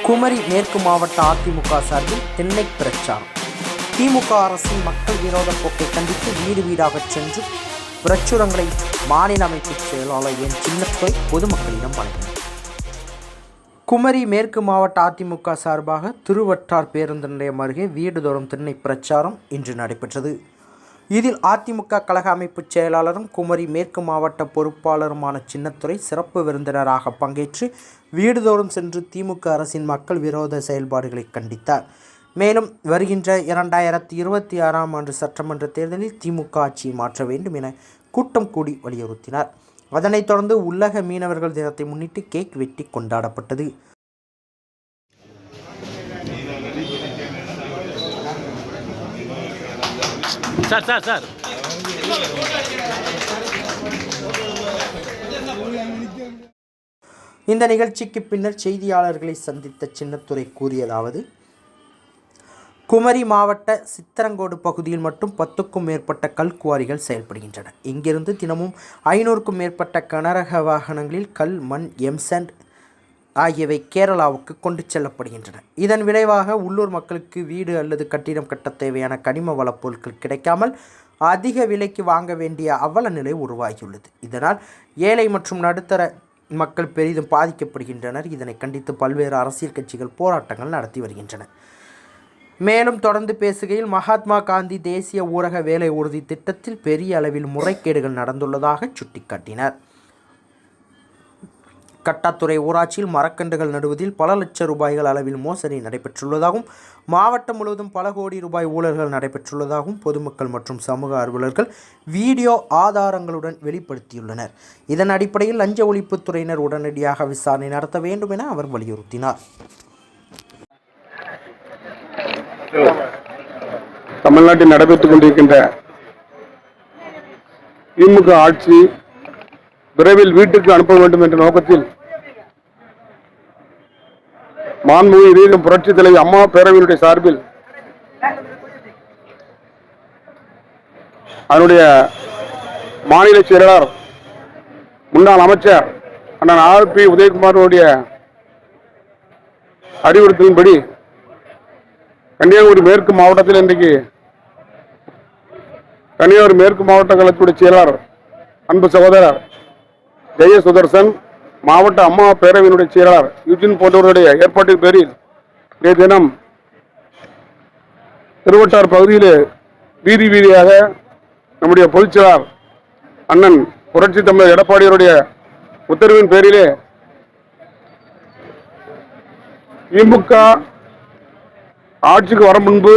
குமரி மேற்கு மாவட்ட அதிமுக சார்பில் தென்னை பிரச்சாரம். திமுக அரசின் மக்கள் விரோத போக்கை கண்டித்து வீடு வீடாக சென்று பிரச்சுரங்களை மாநில அமைப்பு செயலாளர் என் சின்னத்துறை பொதுமக்களிடம் வழங்கினார். குமரி மேற்கு மாவட்ட அதிமுக சார்பாக திருவட்டார் பேருந்து நிலையம் அருகே வீடுதோறும் தென்னை பிரச்சாரம் இன்று நடைபெற்றது. இதில் அதிமுக கழக அமைப்பு செயலாளரும் குமரி மேற்கு மாவட்ட பொறுப்பாளருமான சின்னத்துறை சிறப்பு விருந்தினராக பங்கேற்று வீடுதோறும் சென்று திமுக அரசின் மக்கள் விரோத செயல்பாடுகளை கண்டித்தார். மேலும் வருகின்ற 2026ஆம் ஆண்டு சட்டமன்ற தேர்தலில் திமுக ஆட்சியை மாற்ற வேண்டும் என கூட்டம் கூடி வலியுறுத்தினார். அதனைத் தொடர்ந்து உலக மீனவர்கள் தினத்தை முன்னிட்டு கேக் வெட்டி கொண்டாடப்பட்டது. சார் இந்த நிகழ்ச்சிக்கு பின்னர் செய்தியாளர்களை சந்தித்த சின்னத்துரை கூறியதாவது: குமரி மாவட்ட சித்தரங்கோடு பகுதியில் மட்டும் 10க்கும் மேற்பட்ட கல்குவாரிகள் செயல்படுகின்றன. இங்கிருந்து தினமும் 500க்கும் மேற்பட்ட கனரக வாகனங்களில் கல், மண், எம்சாண்ட் ஆகியவை கேரளாவுக்கு கொண்டு செல்லப்படுகின்றன. இதன் விளைவாக உள்ளூர் மக்களுக்கு வீடு அல்லது கட்டிடம் கட்ட தேவையான கனிம வளப் பொருட்கள் கிடைக்காமல் அதிக விலைக்கு வாங்க வேண்டிய அவல நிலை உருவாகியுள்ளது. இதனால் ஏழை மற்றும் நடுத்தர மக்கள் பெரிதும் பாதிக்கப்படுகின்றனர். இதனை கண்டித்து பல்வேறு அரசியல் கட்சிகள் போராட்டங்கள் நடத்தி வருகின்றன. மேலும் தொடர்ந்து பேசுகையில், மகாத்மா காந்தி தேசிய ஊரக வேலை உறுதி திட்டத்தில் பெரிய அளவில் முறைகேடுகள் நடந்துள்ளதாக சுட்டிக்காட்டினார். கட்டாத்துறை ஊராட்சியில் மரக்கன்றுகள் நடுவதில் பல லட்சம் ரூபாய்கள் அளவில் மோசடி நடைபெற்றுள்ளதாகவும், மாவட்டம் முழுவதும் பல கோடி ரூபாய் ஊழல்கள் நடைபெற்றுள்ளதாகவும் பொதுமக்கள் மற்றும் சமூக ஆர்வலர்கள் வீடியோ ஆதாரங்களுடன் வெளிப்படுத்தியுள்ளனர். இதன் அடிப்படையில் லஞ்ச ஒழிப்புத்துறையினர் உடனடியாக விசாரணை நடத்த வேண்டும் என அவர் வலியுறுத்தினார். தமிழ்நாட்டில் நடைபெற்றுக் கொண்டிருக்கின்ற திமுக ஆட்சி விரைவில் வீட்டுக்கு அனுப்ப வேண்டும் என்ற நோக்கத்தில் மாண்புமிகு இதயம் புரட்சித் தலைவி அம்மா பேரவையினுடைய சார்பில் அதனுடைய மாநில செயலாளர் முன்னாள் அமைச்சர் அண்ணன் ஆர்.பி. உதயகுமாரனுடைய அறிவுறுத்தலின்படி கன்னியாகுமரி மேற்கு மாவட்டத்தில் இன்றைக்கு கன்னியாகுமரி மேற்கு மாவட்ட கழகத்துடைய செயலாளர் அன்பு சகோதரர் ஜெய சுதர்சன், மாவட்ட அம்மா பேரவையினுடைய செயலாளர் யூஜின் போன்றவருடைய ஏற்பாட்டின் பேரில் இன்றைய தினம் திருவட்டார் பகுதியில் வீதி வீதியாக நம்முடைய பொதுச் செயலாளர் அண்ணன் புரட்சி தமிழர் எடப்பாடியாருடைய உத்தரவின் பேரிலே திமுக ஆட்சிக்கு வரும் முன்பு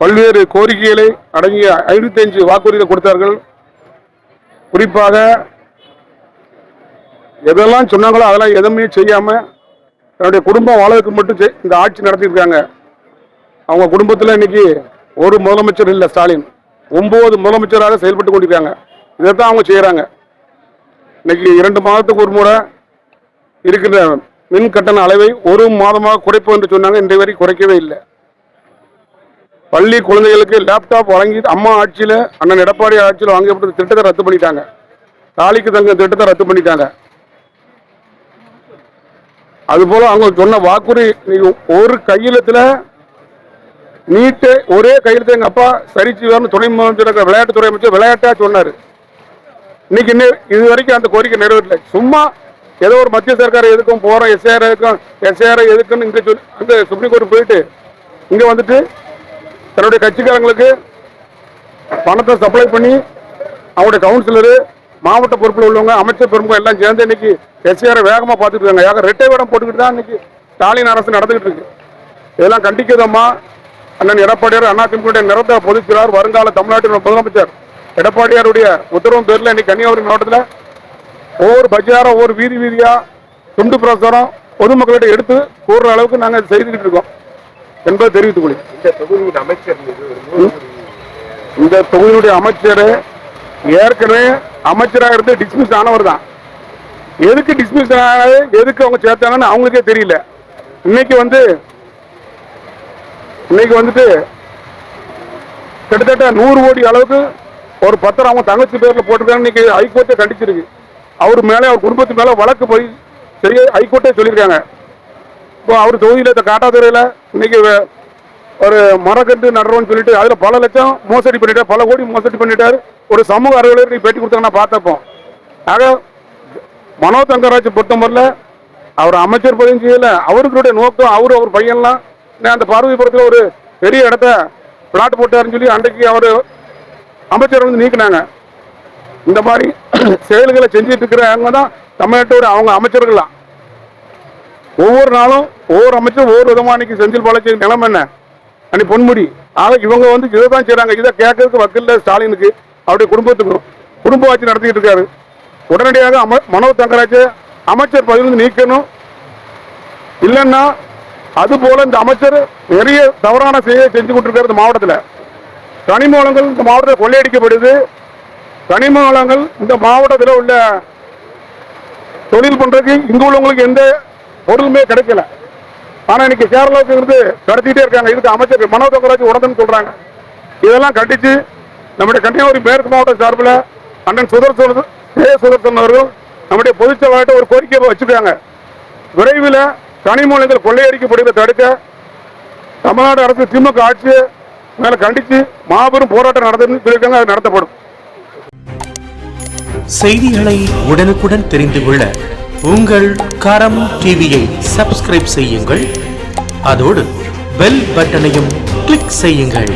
பல்வேறு கோரிக்கைகளை அடங்கிய 505 வாக்குறுதிகளை கொடுத்தார்கள். குறிப்பாக எதெல்லாம் சொன்னாங்களோ அதெல்லாம் எதுவுமே செய்யாம தன்னுடைய குடும்பம் வாழ்வதற்கு மட்டும் இந்த ஆட்சி நடத்திருக்காங்க. அவங்க குடும்பத்தில் இன்னைக்கு ஒரு முதலமைச்சர் இல்லை, ஸ்டாலின் 9 முதலமைச்சராக செயல்பட்டு கொண்டிருக்காங்க. இதைத்தான் அவங்க செய்யறாங்க. இன்னைக்கு 2 மாதத்துக்கு ஒரு முறை இருக்கின்ற மின் கட்டண அளவை 1 மாதமாக குறைப்போம் என்று சொன்னாங்க. இன்றைய வரை குறைக்கவே இல்லை. பள்ளி குழந்தைகளுக்கு லேப்டாப் வழங்கி அம்மா ஆட்சியில் அண்ணன் எடப்பாடி ஆட்சியில் வாங்கப்பட்ட திட்டத்தை ரத்து பண்ணிட்டாங்க. தாலிக்கு தங்க திட்டத்தை ரத்து பண்ணிட்டாங்க. அதுபோல அவங்க சொன்ன வாக்குறுதி ஒரு கையெழுத்துல நீட்டு ஒரே கையெழுத்து எங்க அப்பா சரிச்சுவார்னு துணை முதலமைச்சர் விளையாட்டுத்துறை அமைச்சர் விளையாட்டா சொன்னாரு. இன்னைக்கு இது வரைக்கும் அந்த கோரிக்கை நிறைவேற்றல. சும்மா ஏதோ ஒரு மத்திய சர்க்கார் எதுக்கும் போறோம், எஸ்ஏஆர் எதுக்குன்னு இங்க சொல்லி அங்க சுப்ரீம் கோர்ட் போயிட்டு இங்க வந்துட்டு தன்னுடைய கட்சிக்காரங்களுக்கு பணத்தை சப்ளை பண்ணி அவங்களுடைய கவுன்சிலரு, மாவட்ட பொறுப்பில் உள்ளவங்க, அமைச்சர் பெரும்பு எல்லாம் சேர்ந்து இன்னைக்கு எஸ்ஏஆரை வேகமா பார்த்துட்டு இருக்காங்க. ரெட்டை வேடம் போட்டுக்கிட்டு தான் இன்னைக்கு ஸ்டாலின் அரசு நடந்துகிட்டு இருக்கு. இதெல்லாம் கண்டிக்கிறதம்மா. அண்ணன் எடப்பாடியார் அதிமுக நிரந்தர பொதுச் செயலாளர் வருங்கால தமிழ்நாட்டின் முதலமைச்சர் எடப்பாடியாருடைய உத்தரவும் பேரில் இன்னைக்கு கன்னியாகுமரி மாவட்டத்தில் ஒவ்வொரு பஜாரம் ஒவ்வொரு வீதி வீதியா துண்டு பிரசாரம் பொதுமக்களிடம் எடுத்து கூறுற அளவுக்கு நாங்கள் செய்துகிட்டு இருக்கோம் என்பதை தெரிவித்துக் கொள்கிறேன். இந்த தொகுதியினுடைய அமைச்சர் ஏற்கனவே அமைச்சராக இருந்து டிஸ்மிஸ் ஆனவர் தான். எதுக்கு டிஸ்மிஸ் ஆனது, எதுக்கு அவங்க சேர்த்தாங்கன்னு அவங்களுக்கே தெரியல. இன்னைக்கு வந்துட்டு கிட்டத்தட்ட 100 கோடி அளவுக்கு ஒரு பத்திரம் அவங்க தங்கச்சி பேர்ல போட்டிருக்காங்க. இன்னைக்கு ஹைகோர்ட்டே கண்டிச்சிருக்கு. அவர் மேலே அவர் குடும்பத்து மேல வழக்கு போய் செய்ய ஹைகோர்ட்டே சொல்லியிருக்காங்க. இப்போ அவர் தொகுதியில் இந்த காட்டாத்துறையில் இன்னைக்கு ஒரு மரக்கன்று நடுறோம்னு சொல்லிட்டு அதில் பல லட்சம் மோசடி பண்ணிட்டார், பல கோடி மோசடி பண்ணிட்டார். ஒரு சமூக அறிவியலர் பேட்டி கொடுத்தாங்க நான் பார்த்தப்போம். ஆக மனோ தங்கராஜ் பொறுத்தவரையில் அவர் அமைச்சர் பதவியும் செய்யல. அவர்களுடைய நோக்கம் அவர் பையன்லாம் அந்த பார்வதிபுரத்தில் ஒரு பெரிய இடத்த பிளாட் போட்டாருன்னு சொல்லி அன்றைக்கு அவர் அமைச்சர் வந்து நீக்கினாங்க. இந்த மாதிரி செயல்களை செஞ்சுட்டு இருக்கிறவங்க தான் தமிழ்நாட்டோட அவங்க அமைச்சர்கள்லாம். ஒவ்வொரு நாளும் ஒவ்வொரு அமைச்சர் ஒவ்வொரு விதமா அன்னைக்கு செந்தில் பாலாஜி நிலைமை என்ன அன்னைக்கு பொன்முடி. ஆக இவங்க வந்து இதை தான் செய்யறாங்க. இதை கேட்கறதுக்கு வக்கில்ல ஸ்டாலினுக்கு அவருடைய குடும்பத்துக்கும் குடும்ப ஆட்சி நடத்திட்டு இருக்காரு. உடனடியாக மனோ தங்கராஜ் அமைச்சர் பதவியிலிருந்து நீக்கணும். இல்லைன்னா அது போல இந்த அமைச்சர் நிறைய தவறான செயலை செஞ்சு கொண்டிருக்காரு. மாவட்டத்தில் கனிம வளங்கள் இந்த மாவட்டத்தில் கொள்ளையடிக்கப்படுது. கனிம வளங்கள் இந்த மாவட்டத்தில் உள்ள தொழில் பண்றதுக்கு இங்க உள்ளவங்களுக்கு எந்த பொருளுமே கிடைக்கல. ஆனா இன்னைக்கு கேரளாவுக்கு இருந்து கடத்திட்டே இருக்காங்க. இதுக்கு அமைச்சர் மனோ தங்கராஜ் உடனே சொல்றாங்க. இதெல்லாம் கண்டிச்சு நம்முடைய கன்னியாகுமரி மேற்கு மாவட்ட சார்பில் அண்ணன் சுதர்சன் அவர்கள் நம்முடைய பொதுச் செயலாளர்கிட்ட ஒரு கோரிக்கை வச்சிருக்காங்க. விரைவில் கனிமூலங்கள் கொள்ளையடிக்கப்படுவதை தடுக்க தமிழ்நாடு அரசு திமுக ஆட்சி மேல கண்டிச்சு மாபெரும் போராட்டம் நடத்துன்னு சொல்லியிருக்காங்க. அது நடத்தப்படும். செய்திகளை உடனுக்குடன் தெரிந்து கொள்ள உங்கள் கரம் டிவியை சப்ஸ்கிரைப் செய்யுங்கள். அதோடு பெல் பட்டனையும் கிளிக் செய்யுங்கள்.